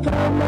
Yeah.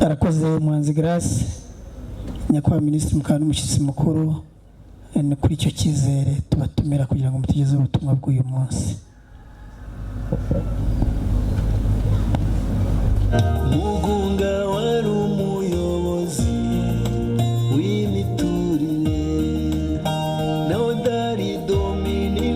arakoze Muhanzi Grace nyakubahwa minisitiri mukaba n'umushyitsi mukuru ni kuri icyo cyizere tubatumira kugira ngo mutugezeho ubutumwa bw'uyu munsi. Mugunga wari umuyobozi w'imiturire nawe dari domini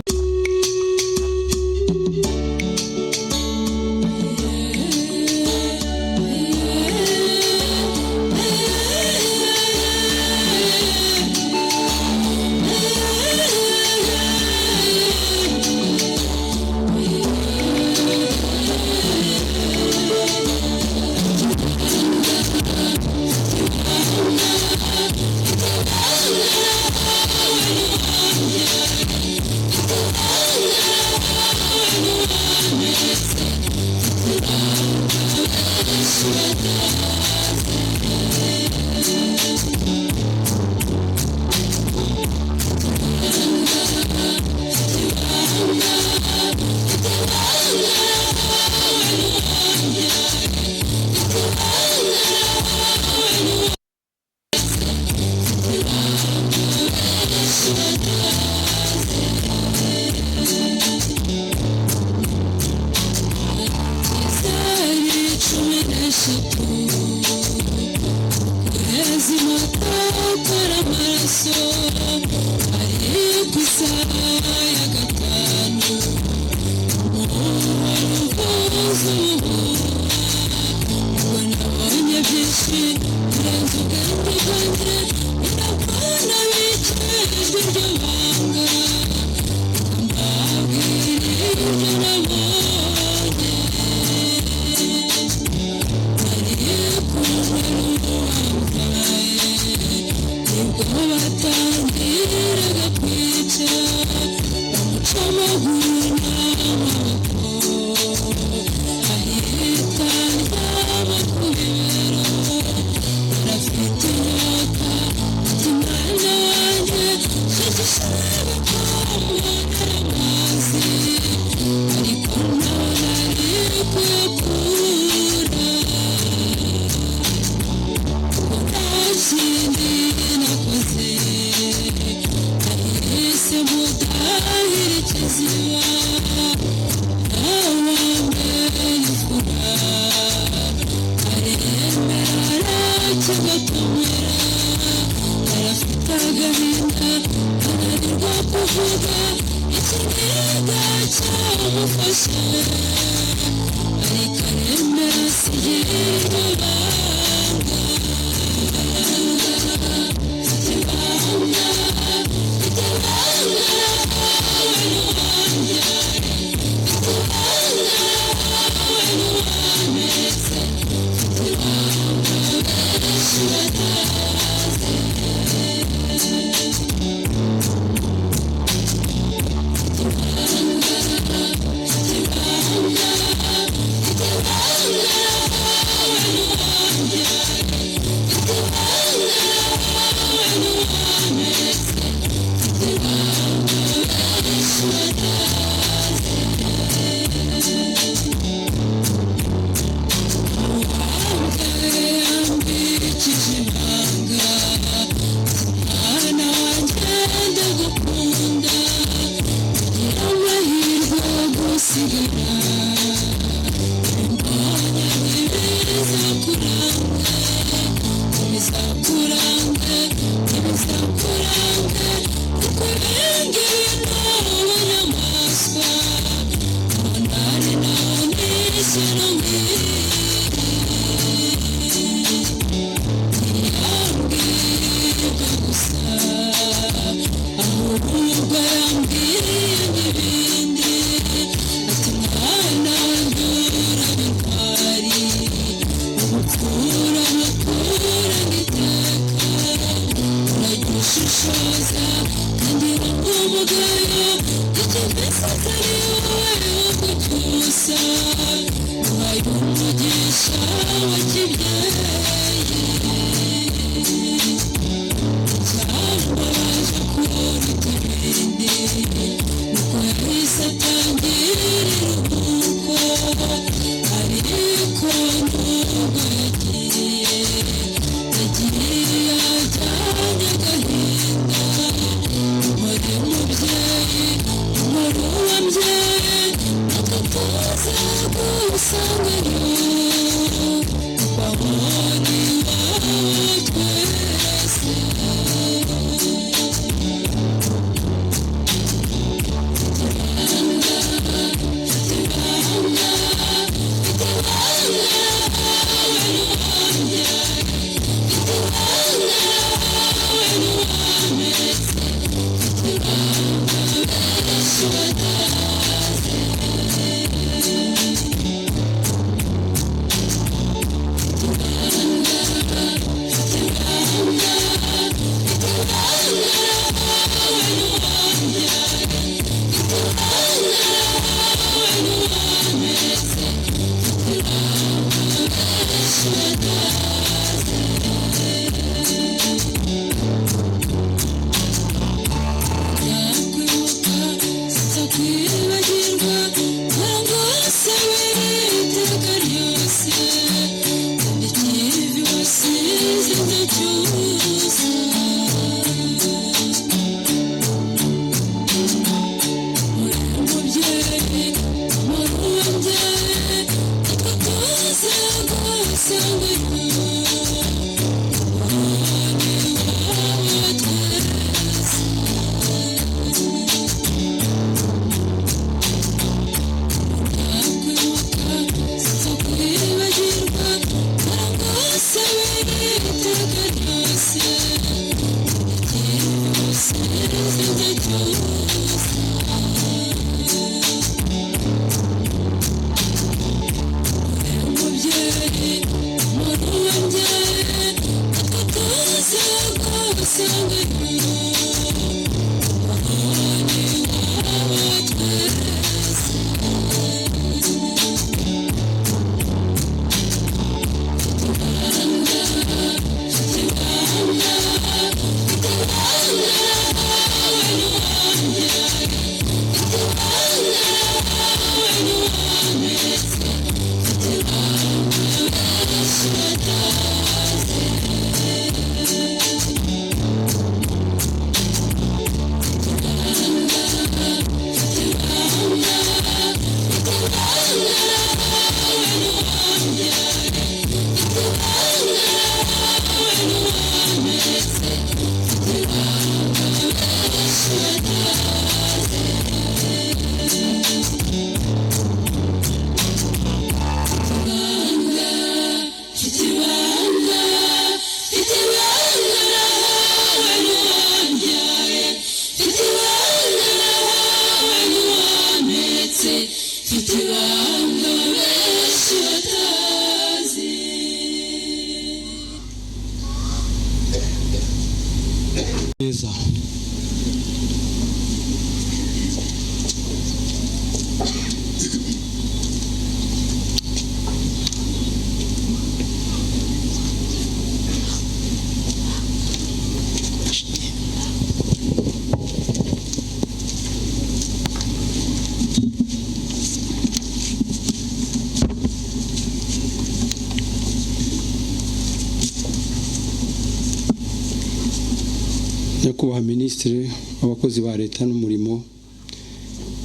Nyakubahwa Minisitiri w'abakozi ba leta n'umurimo,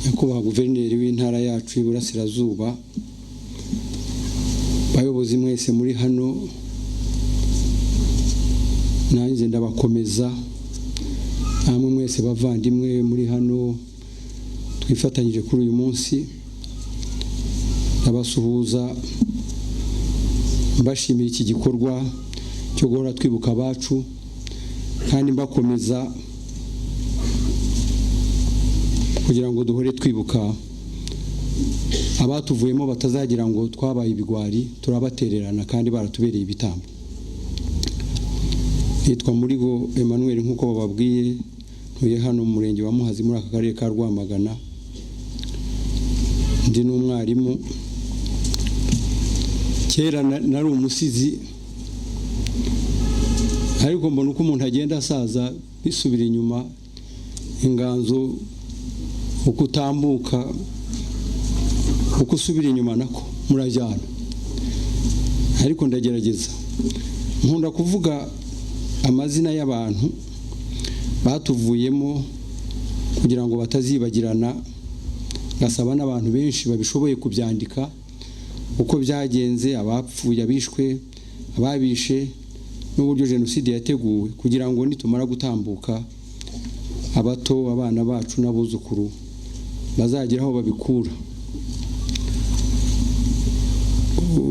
Nyakubahwa Guverineri w'intara yacu y'Iburasirazuba, bayobozi mwese muri hano, nanjye ndabakomeza, namwe mwese bavandimwe muri hano twifatanyije kuri uyu munsi, ndabasuhuza mbashimira iki gikorwa cyo guhora twibuka abacu, kandi mbakomeza kugira ngo duhore twibuka abatuvuyemo batazagira ngo twabaye ibigwari, turabatererana kandi baratubereye ibitambo. Nitwa Murigo Emmanuel nk'uko bababwiye, ntuye hano mu murenge wa Muhazi muri aka karere ka Rwamagana. ndi n'umwarimu kera nari umusizi ariko mbona uko umuntu agenda asaza bisubira inyuma inganzo uko utambuka uko usubira inyuma nako murajyana ariko ndagerageza nkunda kuvuga amazina y'abantu batuvuyemo kugira ngo batazibagirana gasaba n'abantu benshi babishoboye kubyandika uko byagenze abapfuye abishwe ababishe n'uburyo jenoside yateguwe kugira ngo nitumara gutambuka abato abana bacu n'abuzukuru bazagira aho babikura.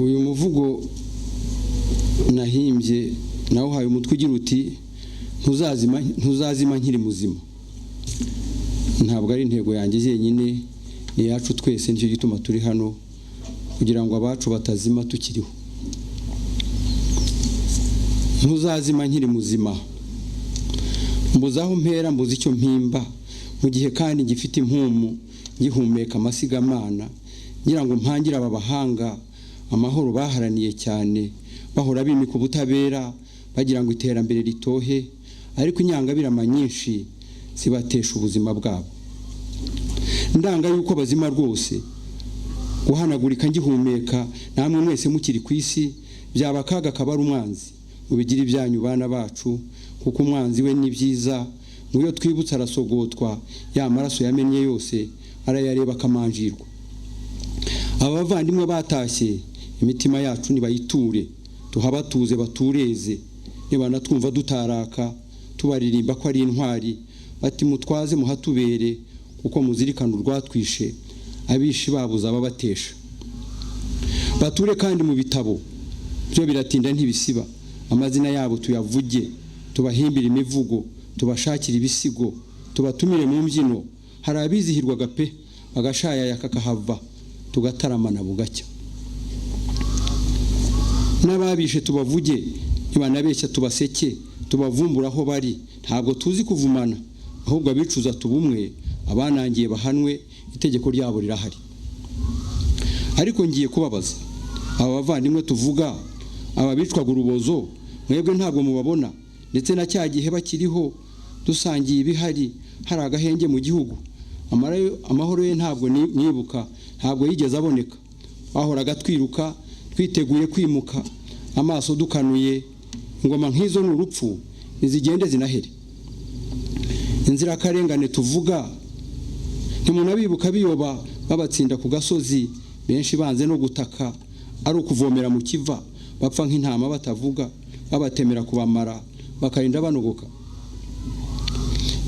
Uyu muvugo nahimbye nawo haye umutwe ugira uti ntuzazima nkiri muzima. Ntabwo ari intego yanjye jenyine ni yacu twese nicyo gituma turi hano kugira ngo abacu batazima tukiriho. Ntuzazima nkiri muzima, mbuzaho mpera mbuza icyo mpimba mu gihe kandi gifite impumu ngihumeka amasigamana ngira ngo mpangira aba bahanga amahoro baharaniye cyane bahora bimika ubutabera bagira ngo iterambere ritohe ariko inyangabirama nyinshi zibatesha ubuzima bwabo. Ndanga yuko bazima rwose guhanagurika ngihumeka namwe mwese mukiri ku isi byaba kaga kabara umwanzi mubigira ibyanyu bana bacu kuko umwanzi we ni byiza muyo twibutsa arasogotwa ya maraso yamenye yose arayareba kamanjirwa. Abavandimwe batashye imitima yacu nibayiture tuhabatuze batureze nibana twumva dutaraka tubaririmba ko ari intwari bati mutwaze muhatubere kuko muzirikana urwatwishe abishi babuza ababatesha. Bature kandi mu bitabo byo biratinda ntibisiba amazina yabo tuyavuge tubahimbira imivugo tubashakira ibisigo tubatumire mu mbyino hari abizihirwaga pe bagashaya yakakahava tugataramana bugacya. N'ababishe tubavuge nibanabeshya tubaseke tubavumbura aho bari ntabwo tuzi kuvumana ahubwo abicuza tubumwe abanangiye bahanwe itegeko ryabo rirahari. Ariko ngiye kubabaza aba bavandimwe tuvuga ababicwaga urubozo mwebwe ntabwo mubabona ndetse na cya gihe bakiriho dusangiye ibihari hari agahenge mu gihugu amahoro ye ntabwo nibuka ntabwo yigeze aboneka bahoraga twiruka twiteguye kwimuka amaso dukanuye ingoma nk'izo n'urupfu nizigende zinahere. Inzira karengane tuvuga ntimunabibuka biyoba babatsinda ku gasozi benshi banze no gutaka ari ukuvomera mu kiva bapfa nk'intama batavuga babatemera kubamara bakarinda banogoka.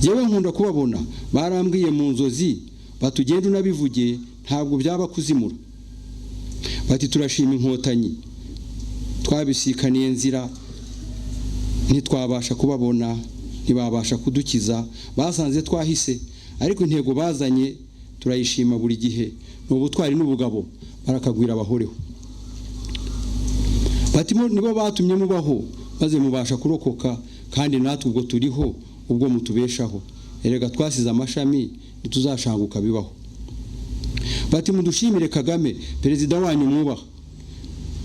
Yewe nkunda kubabona barambwiye mu nzozi batugenda unabivuge ntabwo byaba kuzimura bati turashima inkotanyi twabisikaniye nzira ntitwabasha kubabona ntibabasha kudukiza basanze twahise ariko intego bazanye turayishima buri gihe n'ubutwari n'ubugabo barakagwira abahoreho. Bati nibo batumye mubaho maze mubasha kurokoka kandi natwe ubwo turiho ubwo mutubeshaho erega twasize amashami ntituzashanguka bibaho. Bati mudushimire Kagame perezida wanyu mwubaha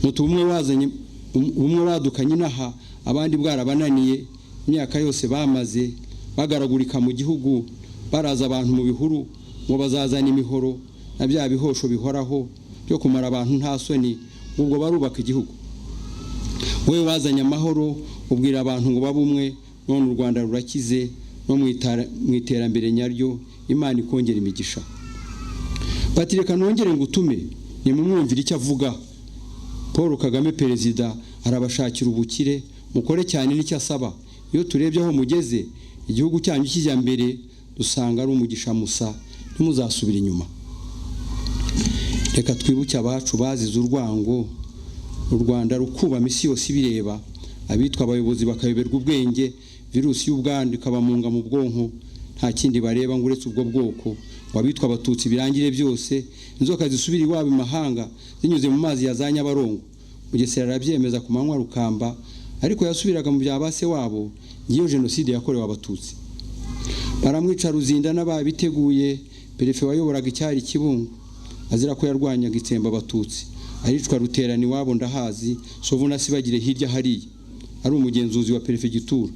mutubumwe wazanye umwe wadukanye naha abandi bwarabananiye imyaka yose bamaze bagaragurika mu gihugu baraza abantu mu bihuru ngo bazazana imihoro na bya bihosho bihoraho byo kumara abantu nta soni ubwo barubaka igihugu. Wewe wazanye amahoro ubwira abantu ngo babumwe none u Rwanda rurakize no mu iterambere nyaryo Imana ikongera imigisha. Batireka nongere ngutume ni mumwumvira icyo avuga. Paul Kagame perezida arabashakira ubukire mukore cyane n'icyo asaba iyo turebye aho mugeze igihugu cyanyu kijya mbere dusanga ari umugisha musa ntimuzasubira inyuma. Reka twibuke abacu bazize urwango u Rwanda rukuba misi yose bireba abitwa abayobozi bakayoberwa ubwenge virusi y'ubwandu ikabamunga mu bwonko nta kindi bareba ngo uretse ubwo bwoko wabitwa abatutsi birangire byose inzoka zisubira iwabo imahanga zinyuze mu mazi ya za Nyabarongo Bugesera arabyemeza ku manywa rukamba ariko yasubiraga mu byabase wabo ngiyo jenoside yakorewe abatutsi. Baramwica Ruzinda n'ababiteguye perefe wayoboraga icyari Kibungo azira ko yarwanyaga itsemba abatutsi, aricwa Ruterana iwabo ndahazi, Sovu na Sibagire hirya hariya, ari umugenzuzi wa perefegitura.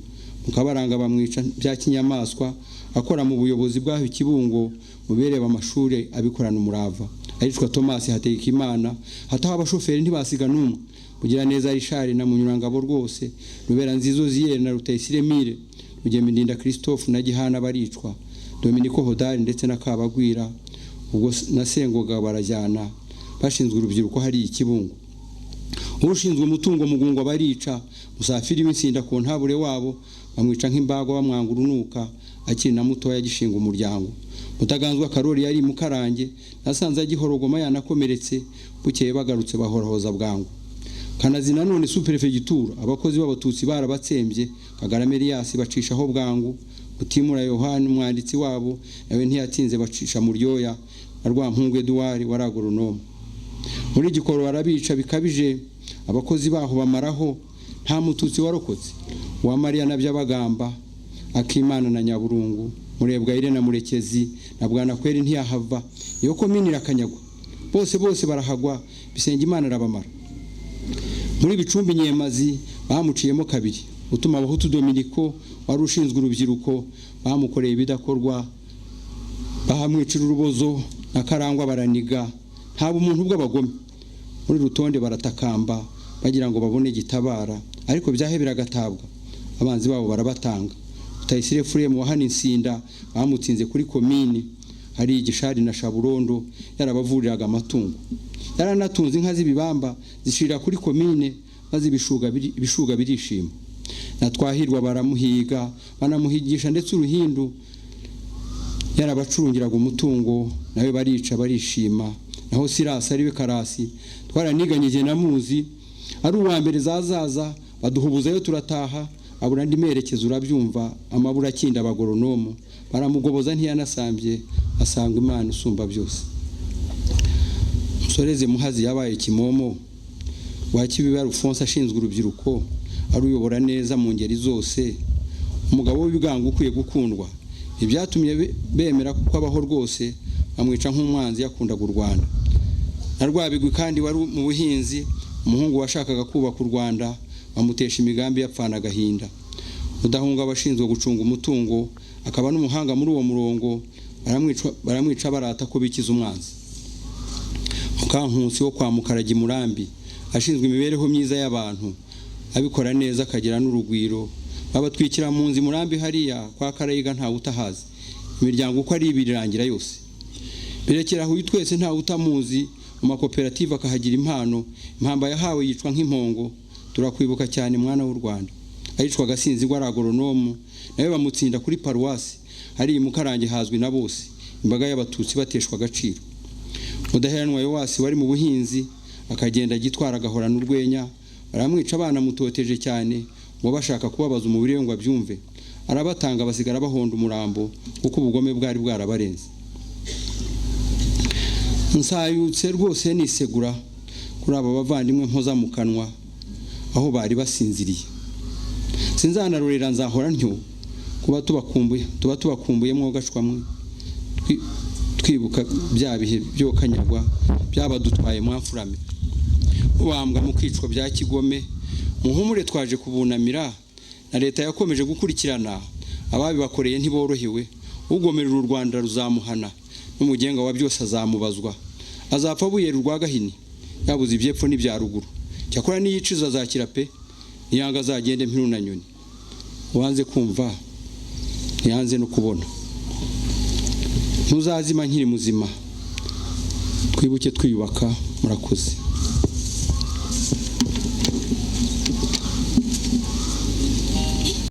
Mukabaranga bamwica bya kinyamaswa, akora mu buyobozi bw'aho Kibungo mubereba amashuri abikorana umurava. Aricwa Thomas Hategekimana, hataho abashoferi ntibasiga numwe, kugira neza Richard na Munyurangabo rwose, Rubera Nzizo Ziere na Rutayisire Mire, Rugemindinda Christophe na Gihana baricwa, Dominico Hodari ndetse na Kabagwira, ubwo na Sengoga barajyana bashinzwe urubyiruko hari Ikibungo. Ushinzwe umutungo Mugungo barica, Musafiri w'Insinda ku ntabure wabo bamwica nk'imbago bamwanga urunuka, akiri na mutoya gishinga umuryango. Mutaganzwa Karori yari Mukarange, nasanze agihorogoma yanakomeretse, bukeye bagarutse bahorohoza bwangu. Kanazi nanone superefegitura, abakozi b'abatutsi barabatsembye, Kagarama Elias bacishaho bwangu, Mutimura Yohani umwanditsi wabo nawe ntiyatinze bacisha mu Ryoya, na Rwampungu Edouard waragoronome. Muri Gikoro barabica bikabije, abakozi baho bamaraho, nta mututsi warokotse. Wa Maria na Byabagamba, Akimana na Nyaburungu, Murebwa Irene na Murekezi na Bwana Kweri ntiyahava, iyo komini irakanyagwa, bose barahagwa, Bisengimana arabamara. Muri Bicumbi Nyemazi bamuciyemo kabiri, utuma Abahutu Dominico wari ushinzwe urubyiruko bamukoreye ibidakorwa, bahamwicira urubozo na Karangwa baraniga, ntabwo umuntu bw'abagome. Muri Rutonde baratakamba bagira ngo babone gitabara, ariko byahebera agatabwa, abanzi babo barabatanga. Rutayisire Fremu wahana Insinda bamutsinze kuri komini, hari Gishari na Shaburondo yarabavuriraga amatungo, yaranatunze inka z'ibibamba zishira kuri komine, maze ibishuga birishima. Na Twahirwa baramuhiga banamuhigisha ndetse uruhindu, yarabacurungiraga umutungo nawe barica barishima. Naho Sirasi ariwe Karasi twaraniganyije namuzi, ari uwa mbere zazaza baduhubuzayo turataha, abura ndi merekezo urabyumva, amabura kinda abagoronomo baramugoboza ntiyanasambye, asanga Imana usumba byose. Musoreze Muhazi yabaye Kimomo, wa Kibiba Alphonse ashinzwe urubyiruko, aruyobora neza mu ngeri zose, umugabo w'ibigango ukwiye gukundwa. Ibyatumye bemera ko abaho rwose, bamwica nk'umwanzi yakundaga u Rwanda. Na Rwabigwi kandi wari mu buhinzi, umuhungu washakaga kubaka u Rwanda, bamutesha imigambi yapfana agahinda. Mudahunga abashinzwe gucunga umutungo, akaba n'umuhanga muri uwo murongo, baramwica barata ko bikiza umwanzi. Mukankusi wo kwa Mukaragi Murambi, ashinzwe imibereho myiza y'abantu, abikora neza akagira n'urugwiro, babatwikira mu nzi Murambi hariya kwa Karayiga nta utahazi, imiryango uko ari ibirangira yose. Birekera aho twese nta utamuzi, mu makoperative akahagira impano, impamba yahawe yicwa nk'impongo. Turakwibuka cyane mwana w'u Rwanda. Ayicwa Gasinzi gwa agoronomo, nawe bamutsinda kuri paruwasi, hari Mukarange hazwi na bose, imbaga y'abatutsi bateshwa agaciro. Mudaheranwa Yowasi wari mu buhinzi, akagenda gitwara agahorana urwenya, baramwica abana mutoteje cyane, ngo bashaka kubabaza umubiri we ngo abyumve, arabatanga basigara bahonda umurambo, kuko ubugome bwari bwarabarenze. Nsayutse rwose nisegura kuri aba bavandimwe mpoza mu kanwa, aho bari basinziriye. Sinzanarorera nzahora ntyo, kuba tubakumbuye mwo gashwamwe, twibuka bya bihe byo kanyagwa byabadutwaye mwamfurame, ubambwa mu kwicwa bya Kigome. Muhumure twaje kubunamira, na leta yakomeje gukurikirana ababi bakoreye ntiborohewe, ugomerera u Rwanda ruzamuhana, n'umugenga wa byose azamubazwa, azapfa buyera urwa Gahini, yabuze ibyepfo n'ibya ruguru. Cyakora niyiciza azakira pe, niyanga azagende mpiru na nyoni. Uwanze kumva ntiyanze no kubona. Ntuzazima nkiri muzima, twibuke twiyubaka. Murakoze.